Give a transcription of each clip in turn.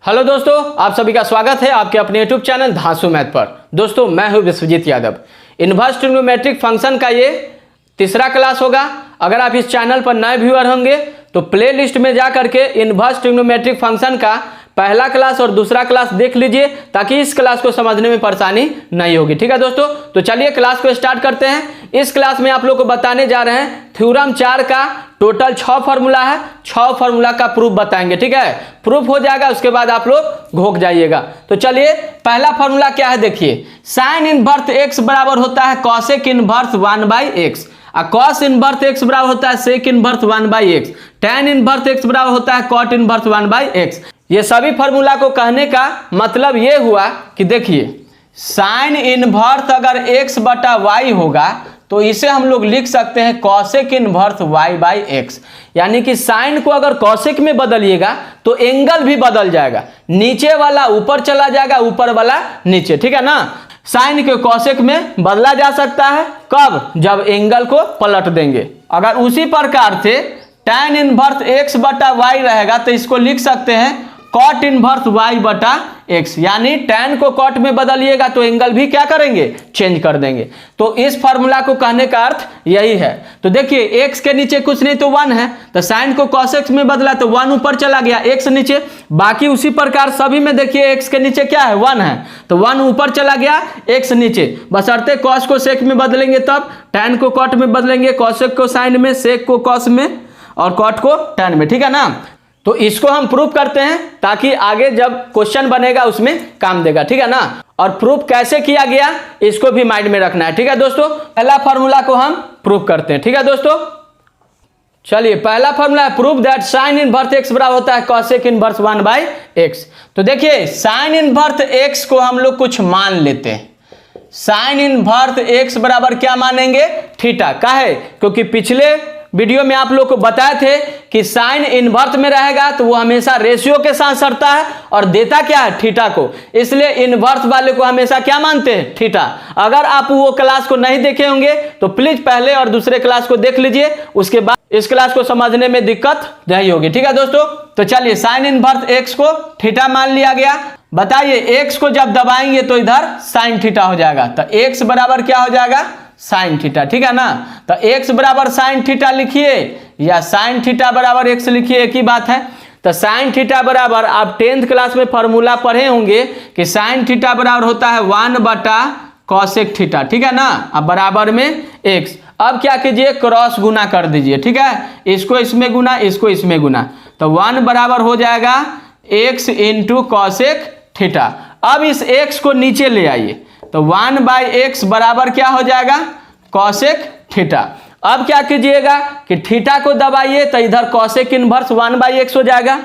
Hello दोस्तों, आप सभी का स्वागत है आपके अपने यूट्यूब चैनल धांसू मैथ पर। दोस्तों मैं हूं Vishwajeet Yadav. Inverse trigonometric function का ये तीसरा क्लास होगा। अगर आप इस चैनल पर नए व्यूअर होंगे तो प्ले लिस्ट में जा करके इनवर्स ट्रिग्नोमेट्रिक फंक्शन का पहला क्लास और दूसरा क्लास देख लीजिए ताकि इस क्लास को समझने में परेशानी नहीं होगी। ठीक है दोस्तों, तो चलिए क्लास को स्टार्ट करते हैं। इस क्लास में आप लोग को बताने जा रहे हैं थ्योरम 4 का टोटल 6 फार्मूला है। 6 फार्मूला का प्रूफ बताएंगे। ठीक है, प्रूफ हो जाएगा उसके बाद आप लोग घोक जाइएगा। तो चलिए पहला फार्मूला क्या है देखिए, साइन इनवर्स एक्स बराबर होता है cosec inverse 1/x, cos inverse x बराबर होता है sec inverse 1/x, tan inverse x बराबर होता है कॉट इनवर्स 1/x। ये सभी फार्मूला को कहने का मतलब ये हुआ कि देखिए साइन इनवर्स अगर x बटा y होगा तो इसे हम लोग लिख सकते हैं कॉसेक इनवर्स y/x, यानी कि साइन को अगर कॉसेक में बदलिएगा तो एंगल भी बदल जाएगा, नीचे वाला ऊपर चला जाएगा, ऊपर वाला नीचे। ठीक है ना, साइन के कॉसेक में बदला जा सकता है कब, जब एंगल को पलट देंगे। अगर उसी प्रकार से tan इनवर्स x बटा y रहेगा तो इसको लिख सकते हैं कॉट इनवर्स y बटा x, यानी tan को कॉट में बदलिएगा तो एंगल भी क्या करेंगे, चेंज कर देंगे। तो इस फार्मूला को कहने का अर्थ यही है। तो देखिए x के नीचे कुछ नहीं तो 1 है, तो साइन को cos x में बदला तो 1 ऊपर चला गया, x नीचे। बाकी उसी प्रकार सभी में देखिए x के नीचे क्या है, 1 है, तो 1 ऊपर चला गया, x नीचे। बशर्ते cos को sec में बदलेंगे तब, tan को cot में बदलेंगे, cosec को sin में, sec को cos में और cot को tan में। ठीक है ना, तो इसको हम प्रूफ करते हैं ताकि आगे जब क्वेश्चन बनेगा उसमें काम देगा। ठीक है ना, और प्रूफ कैसे किया गया इसको भी माइंड में रखना है। ठीक है दोस्तों, पहला फार्मूला को हम प्रूफ करते हैं। ठीक है दोस्तों, चलिए पहला फार्मूला है proof that sine inverse x बराबर होता है कॉसेक इनवर्स 1/x। तो देखिए साइन इनवर्स एक्स को हम लोग कुछ मान लेते हैं। साइन इनवर्स एक्स बराबर क्या मानेंगे, थीटा। काहे, क्योंकि पिछले वीडियो में आप लोग को बताए थे कि साइन इनवर्स में रहेगा तो वो हमेशा रेशियो के साथ सरता है और देता क्या है, थीटा को। इसलिए इनवर्स वाले को हमेशा क्या मानते हैं, थीटा। अगर आप वो क्लास को नहीं देखे होंगे तो प्लीज पहले और दूसरे क्लास को देख लीजिए, उसके बाद इस क्लास को समझने में दिक्कत नहीं होगी। ठीक है दोस्तों, तो चलिए साइन इनवर्स एक्स को थीटा मान लिया गया। बताइए एक्स को जब दबाएंगे तो इधर साइन थीटा हो जाएगा, तो एक्स बराबर क्या हो जाएगा, साइन थीटा। ठीक है ना, तो x बराबर साइन थीटा लिखिए या साइन थीटा बराबर x लिखिए, एक ही बात है। तो साइन थीटा बराबर आप 10th क्लास में फॉर्मूला पढ़े होंगे कि साइन थीटा बराबर होता है 1 बटा कॉसेक थीटा। ठीक है ना, अब बराबर में x। अब क्या कीजिए, क्रॉस गुना कर दीजिए। ठीक है, इसको इसमें गुना, इसको इसमें गुना, तो 1 बराबर हो जाएगा x इंटू कॉसेक थीटा। अब इस x को नीचे ले आइए तो 1/x बराबर क्या हो जाएगा, कॉसेक थीटा। अब क्या कीजिएगा कि थीटा को दबाइए तो इधर कॉसेक इनवर्स 1/x हो जाएगा।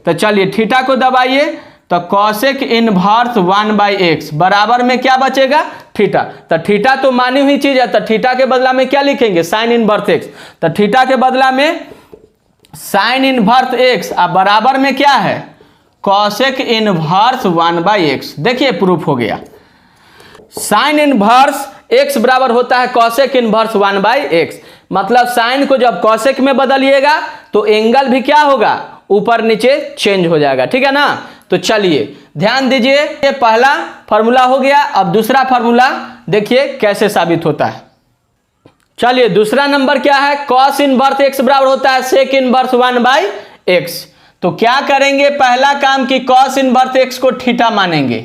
तो चलिए थीटा को दबाइए तो कॉसेक इनवर्स 1/x बराबर में क्या बचेगा, थीटा। तो थीटा तो मानी हुई चीज है, तो थीटा के बदला में क्या लिखेंगे, साइन इनवर्स x। तो थीटा के बदला में साइन इनवर्स x अब बराबर में क्या है, कॉसेक इनवर्स 1/x। देखिए प्रूफ हो गया, साइन इनवर्स x बराबर होता है कॉसेक इनवर्स 1/x। मतलब साइन को जब कॉसेक में बदलिएगा तो एंगल भी क्या होगा, ऊपर नीचे चेंज हो जाएगा। ठीक है ना, तो चलिए ध्यान दीजिए, ये पहला फार्मूला हो गया। अब दूसरा फार्मूला देखिए कैसे साबित होता है। चलिए दूसरा नंबर क्या है, कॉस इनवर्स x बराबर होता है सेक इनवर्स 1/x। तो क्या करेंगे, पहला काम कि कॉस इनवर्स x को थीटा मानेंगे।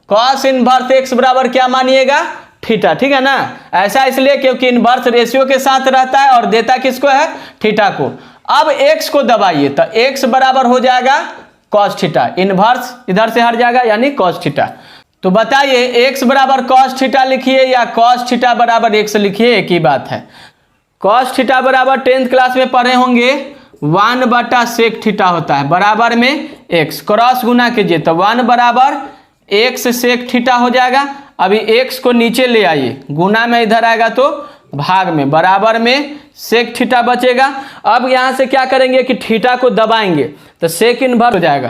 कॉस इनवर्स x बराबर क्या मानिएगा, थीटा। ठीक है ना, ऐसा इसलिए क्योंकि इनवर्स रेशियो के साथ रहता है और देता किसको है, थीटा को। अब x को दबाइए तो x बराबर हो जाएगा कॉस थीटा, इनवर्स इधर से हट जाएगा यानी कॉस थीटा। तो बताइए x बराबर कॉस थीटा लिखिए या कॉस थीटा बराबर x लिखिए, एक ही बात है। कॉस थीटा बराबर 10th क्लास में पढ़े होंगे 1 बटा सेक थीटा होता है, बराबर में x। क्रॉस गुना कीजिए तो 1 बराबर x सेक थीटा हो जाएगा। अभी x को नीचे ले आइए, गुना में इधर आएगा तो भाग में, बराबर में सेक थीटा बचेगा। अब यहाँ से क्या करेंगे कि थीटा को दबाएंगे तो सेक इनवर्स हो जाएगा,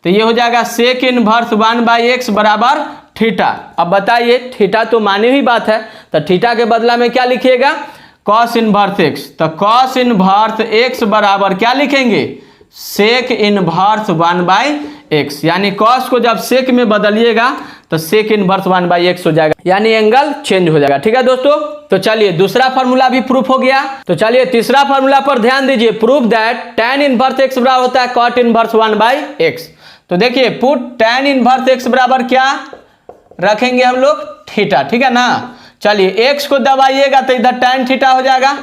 तो ये हो जाएगा सेक इनवर्स 1/x बराबर थीटा। अब बताइए थीटा तो मानी हुई बात है, तो थीटा के बदला में क्या लिखिएगा, कॉस इनवर्स एक्स। तो कॉस इनवर्स एक्स बराबर क्या लिखेंगे, सेक इनवर्स 1/x। एक्स, यानी कॉस को जब सेक में बदलिएगा तो सेक इनवर्स 1/x हो जाएगा, यानी एंगल चेंज हो जाएगा। ठीक है दोस्तों, तो चलिए दूसरा फार्मूला भी प्रूफ हो गया। तो चलिए तीसरा फार्मूला पर ध्यान दीजिए। Proof that tan inverse x बराबर होता है cot इनवर्स 1/x। तो देखिए पुट tan इनवर्स x बराबर क्या रखेंगे हम लोग, थीटा। ठीक है ना। चलिए x को दबाइएगा तो इधर tan थीटा हो जाएगा,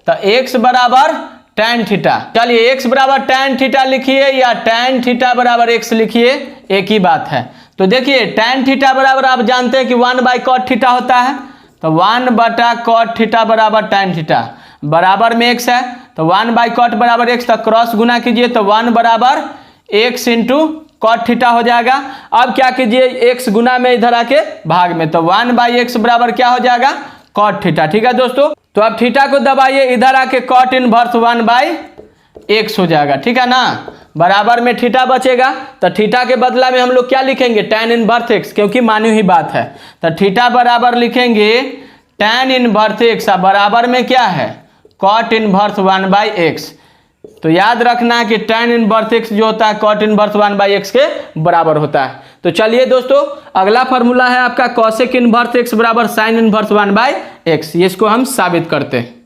तो x बराबर tan थीटा। चलिए x बराबर tan थीटा लिखिए या tan थीटा बराबर x लिखिए, एक ही बात है। तो देखिए tan थीटा बराबर आप जानते हैं कि 1/cot थीटा होता है, तो 1/cot थीटा बराबर tan थीटा, बराबर में x है तो 1/cot बराबर x, तो क्रॉस गुना कीजिए तो 1 बराबर x इंटू cot थीटा हो जाएगा। अब क्या कीजिए x गुना में इधर आके भाग में, तो 1/x बराबर क्या हो जाएगा, cot थीटा। ठीक है दोस्तों, तो अब थीटा को दबाइए, इधर आके cot इनवर्स 1/x हो जाएगा। ठीक है ना, बराबर में थीटा बचेगा, तो थीटा के बदला में हम लोग क्या लिखेंगे, tan इनवर्स x, क्योंकि मानी हुई बात है। तो थीटा बराबर लिखेंगे tan इनवर्स x, बराबर में क्या है, cot इनवर्स 1/x। तो याद रखना है कि tan इनवर्स x जो होता है cot इनवर्स 1/x के बराबर होता है। तो चलिए दोस्तों अगला फार्मूला है आपका cosec इनवर्स x बराबर sin इनवर्स 1/x, इसको हम साबित करते हैं।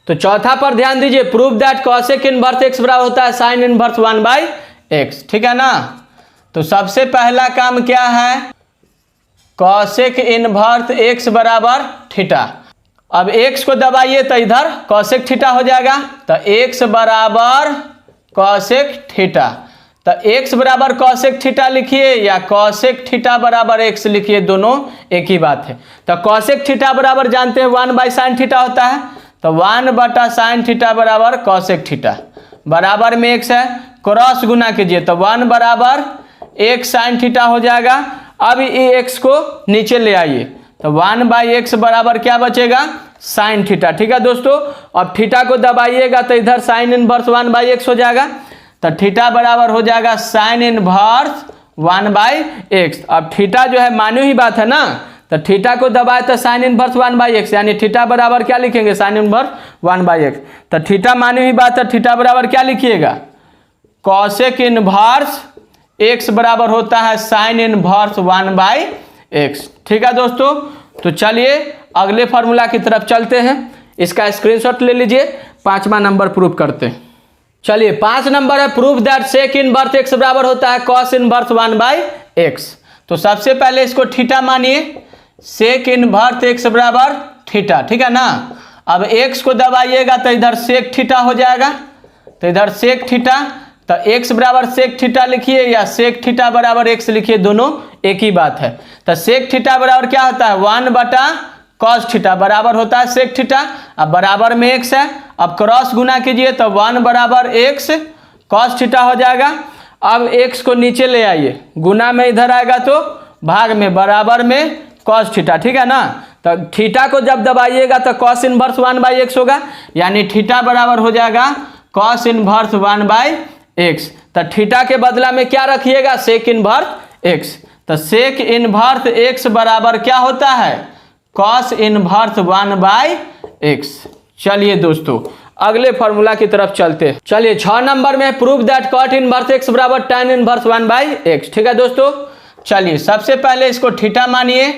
तो चौथा पर ध्यान दीजिए। Proof that cosec inverse x बराबर होता है sin इनवर्स 1/x। ठीक है ना। तो सबसे पहला काम क्या है, cosec इनवर्स x बराबर थीटा। अब x को दबाइए तो इधर cosec थीटा हो जाएगा, तो x बराबर cosec थीटा। तो x बराबर cosec थीटा लिखिए या cosec थीटा बराबर x लिखिए, दोनों एक ही बात है। तो cosec थीटा बराबर जानते हैं 1/sin थीटा होता है, तो 1/sin थीटा बराबर cosec थीटा, बराबर में x है, क्रॉस गुना कीजिए तो 1 बराबर x sin थीटा हो जाएगा। अब ये x को नीचे ले आइए तो 1/x बराबर क्या बचेगा, sin थीटा। ठीक है दोस्तों, अब थीटा को दबाइएगा तो इधर sin इनवर्स 1/x हो जाएगा, तो थीटा बराबर हो जाएगा sin इनवर्स 1/x। अब थीटा जो है मानी हुई बात है ना, तो थीटा को दबाए तो sin इनवर्स 1/x, यानी थीटा बराबर क्या लिखेंगे, sin इनवर्स 1/x। तो थीटा मानी हुई बात है, थीटा बराबर क्या लिखिएगा, cosec इनवर्स x बराबर होता है sin इनवर्स 1/x। ठीक है दोस्तों, तो चलिए अगले फार्मूला की तरफ चलते हैं, इसका स्क्रीनशॉट ले लीजिए। 5वां नंबर प्रूफ करते हैं। चलिए 5 नंबर है, proof that sec inverse x बराबर होता है cos इनवर्स 1/x। तो सबसे पहले इसको थीटा मानिए, sec इनवर्स x बराबर थीटा। ठीक है ना। अब x को दबाइएगा तो इधर sec थीटा हो जाएगा, तो इधर sec थीटा, तो x बराबर sec थीटा लिखिए या sec थीटा बराबर x लिखिए, दोनों एक ही बात है। तो sec थीटा बराबर क्या होता है, 1/cos थीटा, बराबर होता है sec थीटा, अब बराबर में x है, अब क्रॉस गुना कीजिए तो 1 बराबर x cos थीटा हो जाएगा। अब x को नीचे ले आइए, गुना में इधर आएगा तो भाग में, बराबर में cos थीटा। ठीक है ना। तो थीटा को जब दबाइएगा तो cos इनवर्स 1/x होगा, यानी थीटा बराबर हो जाएगा cos इनवर्स 1/x। तो थीटा के बदला में क्या रखिएगा, sec इनवर्स x। तो sec इनवर्स x बराबर क्या होता है, cos इनवर्स 1/x। चलिए दोस्तों अगले फार्मूला की तरफ चलते हैं। चलिए 6 नंबर में proof that cot inverse x बराबर tan इनवर्स 1/x। ठीक है दोस्तों, चलिए सबसे पहले इसको थीटा मानिए,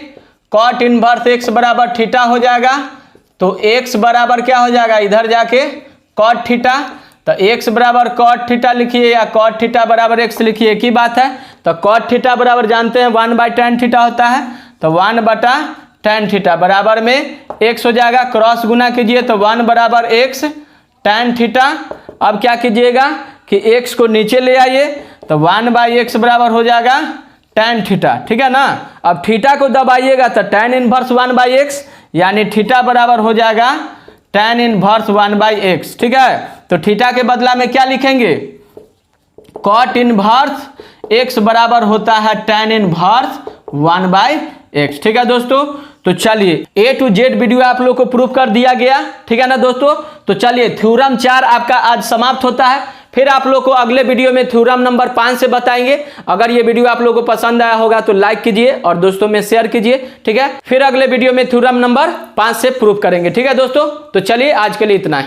cot इनवर्स x बराबर थीटा हो जाएगा, तो x बराबर क्या हो जाएगा, इधर जाके cot थीटा, तो x बराबर cot थीटा लिखिए या cot थीटा बराबर x लिखिए, एक ही बात है। तो cot थीटा बराबर जानते हैं 1/tan थीटा होता है, तो 1/tan थीटा, बराबर में x हो जाएगा, क्रॉस गुना कीजिए तो 1 बराबर x tan थीटा। अब क्या कीजिएगा कि x को नीचे ले आइए, तो 1/x बराबर हो जाएगा tan थीटा। ठीक है ना। अब थीटा को दबाइएगा तो tan इनवर्स 1/x, यानी थीटा बराबर हो जाएगा tan इनवर्स 1/x। ठीक है, तो थीटा के बदला में क्या लिखेंगे, cot इनवर्स x बराबर होता है tan इनवर्स 1/x। ठीक है दोस्तों, तो चलिए A to Z वीडियो आप लोग को प्रूफ कर दिया गया। ठीक है ना दोस्तों। तो चलिए थ्योरम 4 आपका आज समाप्त होता है, फिर आप लोग को अगले वीडियो में थ्योरम नंबर 5 से बताएंगे। अगर ये वीडियो आप लोग को पसंद आया होगा तो लाइक कीजिए और दोस्तों में शेयर कीजिए। ठीक है, फिर अगले वीडियो में थ्योरम नंबर 5 से प्रूफ करेंगे। ठीक है दोस्तों, तो चलिए आज के लिए इतना ही।